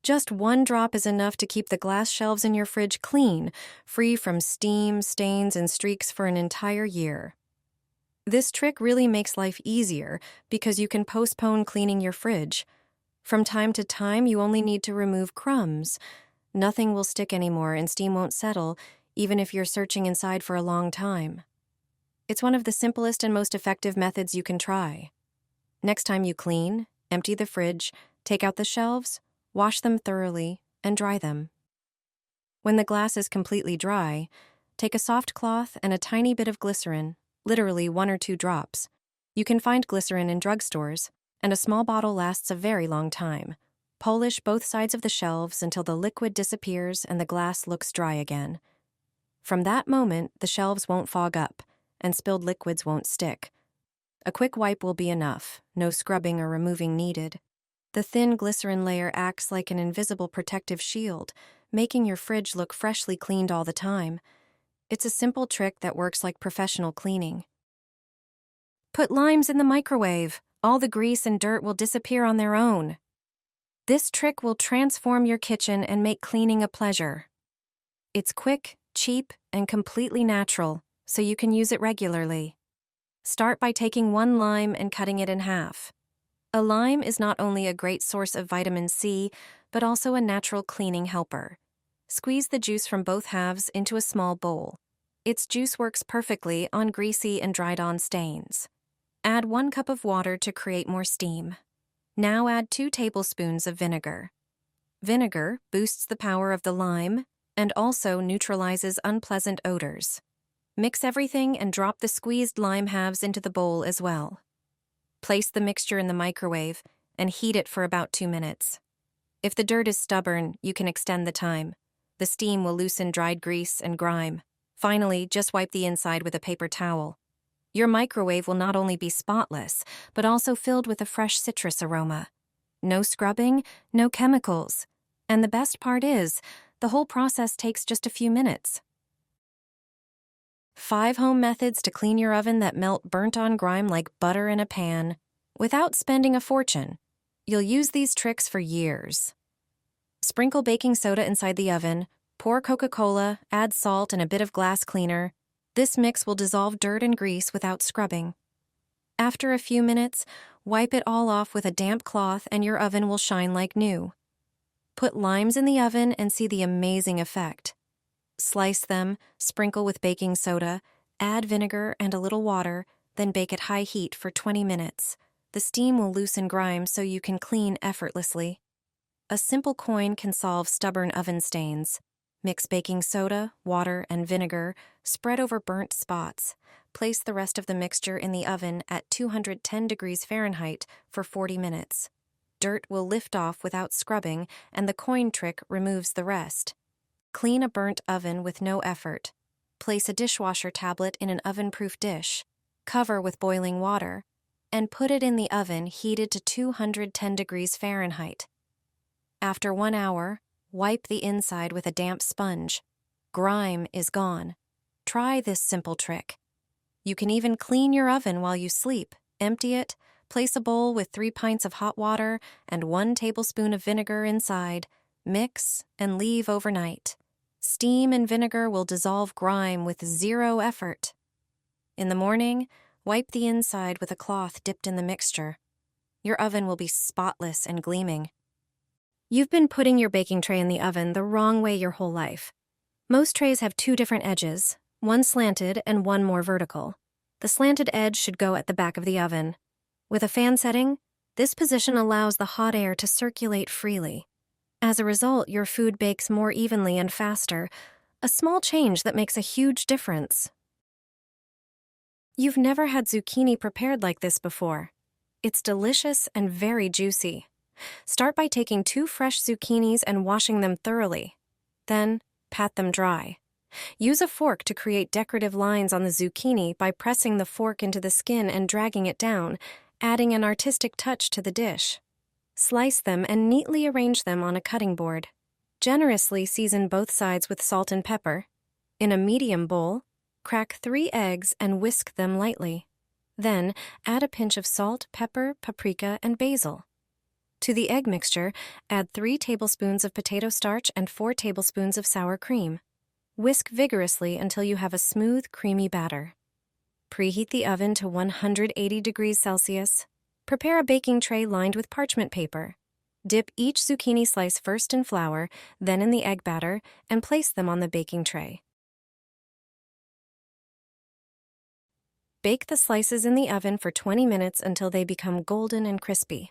Just one drop is enough to keep the glass shelves in your fridge clean, free from steam, stains, and streaks for an entire year. This trick really makes life easier because you can postpone cleaning your fridge. From time to time, you only need to remove crumbs. Nothing will stick anymore and steam won't settle, even if you're searching inside for a long time. It's one of the simplest and most effective methods you can try. Next time you clean, empty the fridge, take out the shelves, wash them thoroughly, and dry them. When the glass is completely dry, take a soft cloth and a tiny bit of glycerin, literally 1 or 2 drops. You can find glycerin in drugstores, and a small bottle lasts a very long time. Polish both sides of the shelves until the liquid disappears and the glass looks dry again. From that moment, the shelves won't fog up, and spilled liquids won't stick. A quick wipe will be enough, no scrubbing or removing needed. The thin glycerin layer acts like an invisible protective shield, making your fridge look freshly cleaned all the time. It's a simple trick that works like professional cleaning. Put limes in the microwave. All the grease and dirt will disappear on their own. This trick will transform your kitchen and make cleaning a pleasure. It's quick, cheap, and completely natural, so you can use it regularly. Start by taking 1 lime and cutting it in half. A lime is not only a great source of vitamin C, but also a natural cleaning helper. Squeeze the juice from both halves into a small bowl. Its juice works perfectly on greasy and dried-on stains. Add 1 cup of water to create more steam. Now add 2 tablespoons of vinegar. Vinegar boosts the power of the lime and also neutralizes unpleasant odors. Mix everything and drop the squeezed lime halves into the bowl as well. Place the mixture in the microwave and heat it for about 2 minutes. If the dirt is stubborn, you can extend the time. The steam will loosen dried grease and grime. Finally, just wipe the inside with a paper towel. Your microwave will not only be spotless, but also filled with a fresh citrus aroma. No scrubbing, no chemicals. And the best part is, the whole process takes just a few minutes. 5 home methods to clean your oven that melt burnt-on grime like butter in a pan, without spending a fortune. You'll use these tricks for years. Sprinkle baking soda inside the oven, pour Coca-Cola, add salt and a bit of glass cleaner. This mix will dissolve dirt and grease without scrubbing. After a few minutes, wipe it all off with a damp cloth and your oven will shine like new. Put limes in the oven and see the amazing effect. Slice them, sprinkle with baking soda, add vinegar and a little water, then bake at high heat for 20 minutes. The steam will loosen grime so you can clean effortlessly. A simple coin can solve stubborn oven stains. Mix baking soda, water, and vinegar, spread over burnt spots. Place the rest of the mixture in the oven at 210 degrees Fahrenheit for 40 minutes. Dirt will lift off without scrubbing, and the coin trick removes the rest. Clean a burnt oven with no effort. Place a dishwasher tablet in an oven-proof dish. Cover with boiling water, and put it in the oven heated to 210 degrees Fahrenheit. After 1 hour, wipe the inside with a damp sponge. Grime is gone. Try this simple trick. You can even clean your oven while you sleep. Empty it, place a bowl with 3 pints of hot water and 1 tablespoon of vinegar inside. Mix and leave overnight. Steam and vinegar will dissolve grime with 0 effort. In the morning, wipe the inside with a cloth dipped in the mixture. Your oven will be spotless and gleaming. You've been putting your baking tray in the oven the wrong way your whole life. Most trays have 2 different edges, one slanted and one more vertical. The slanted edge should go at the back of the oven. With a fan setting, this position allows the hot air to circulate freely. As a result, your food bakes more evenly and faster, a small change that makes a huge difference. You've never had zucchini prepared like this before. It's delicious and very juicy. Start by taking 2 fresh zucchinis and washing them thoroughly. Then, pat them dry. Use a fork to create decorative lines on the zucchini by pressing the fork into the skin and dragging it down, adding an artistic touch to the dish. Slice them and neatly arrange them on a cutting board. Generously season both sides with salt and pepper. In a medium bowl, crack 3 eggs and whisk them lightly. Then, add a pinch of salt, pepper, paprika, and basil. To the egg mixture, add 3 tablespoons of potato starch and 4 tablespoons of sour cream. Whisk vigorously until you have a smooth, creamy batter. Preheat the oven to 180 degrees Celsius. Prepare a baking tray lined with parchment paper. Dip each zucchini slice first in flour, then in the egg batter, and place them on the baking tray. Bake the slices in the oven for 20 minutes until they become golden and crispy.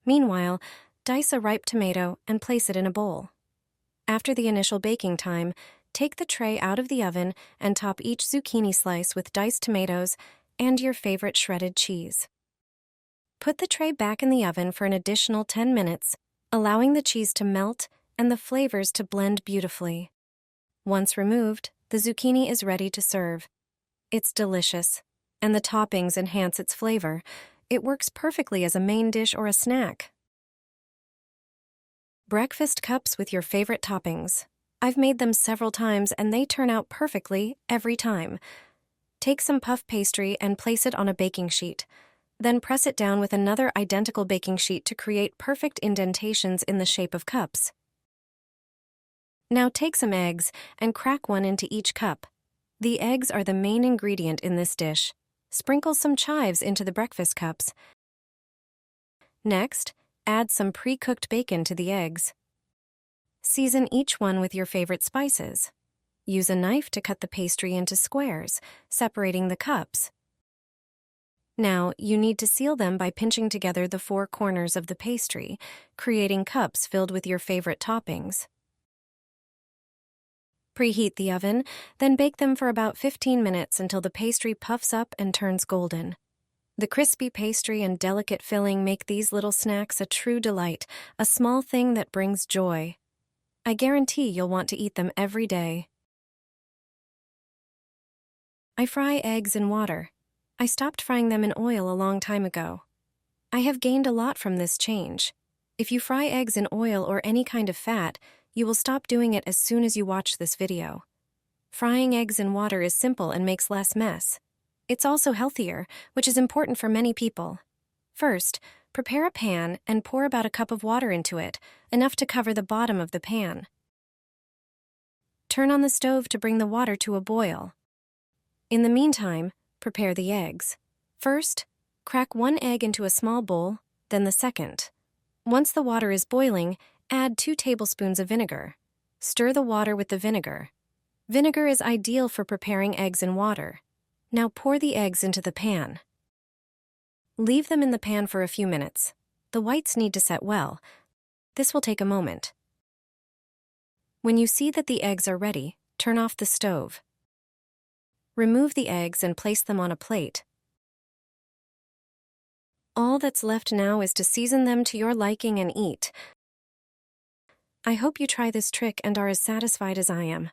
Meanwhile, dice a ripe tomato and place it in a bowl. After the initial baking time, take the tray out of the oven and top each zucchini slice with diced tomatoes and your favorite shredded cheese. Put the tray back in the oven for an additional 10 minutes, allowing the cheese to melt and the flavors to blend beautifully. Once removed, the zucchini is ready to serve. It's delicious, and the toppings enhance its flavor. It works perfectly as a main dish or a snack. Breakfast cups with your favorite toppings. I've made them several times and they turn out perfectly every time. Take some puff pastry and place it on a baking sheet. Then press it down with another identical baking sheet to create perfect indentations in the shape of cups. Now take some eggs and crack one into each cup. The eggs are the main ingredient in this dish. Sprinkle some chives into the breakfast cups. Next, add some pre-cooked bacon to the eggs. Season each one with your favorite spices. Use a knife to cut the pastry into squares, separating the cups. Now, you need to seal them by pinching together the 4 corners of the pastry, creating cups filled with your favorite toppings. Preheat the oven, then bake them for about 15 minutes until the pastry puffs up and turns golden. The crispy pastry and delicate filling make these little snacks a true delight, a small thing that brings joy. I guarantee you'll want to eat them every day. I fry eggs in water. I stopped frying them in oil a long time ago. I have gained a lot from this change. If you fry eggs in oil or any kind of fat, you will stop doing it as soon as you watch this video. Frying eggs in water is simple and makes less mess. It's also healthier, which is important for many people. First, prepare a pan and pour about a cup of water into it, enough to cover the bottom of the pan. Turn on the stove to bring the water to a boil. In the meantime, prepare the eggs. First, crack 1 egg into a small bowl, then the second. Once the water is boiling, add 2 tablespoons of vinegar. Stir the water with the vinegar. Vinegar is ideal for preparing eggs in water. Now pour the eggs into the pan. Leave them in the pan for a few minutes. The whites need to set well. This will take a moment. When you see that the eggs are ready, turn off the stove. Remove the eggs and place them on a plate. All that's left now is to season them to your liking and eat. I hope you try this trick and are as satisfied as I am.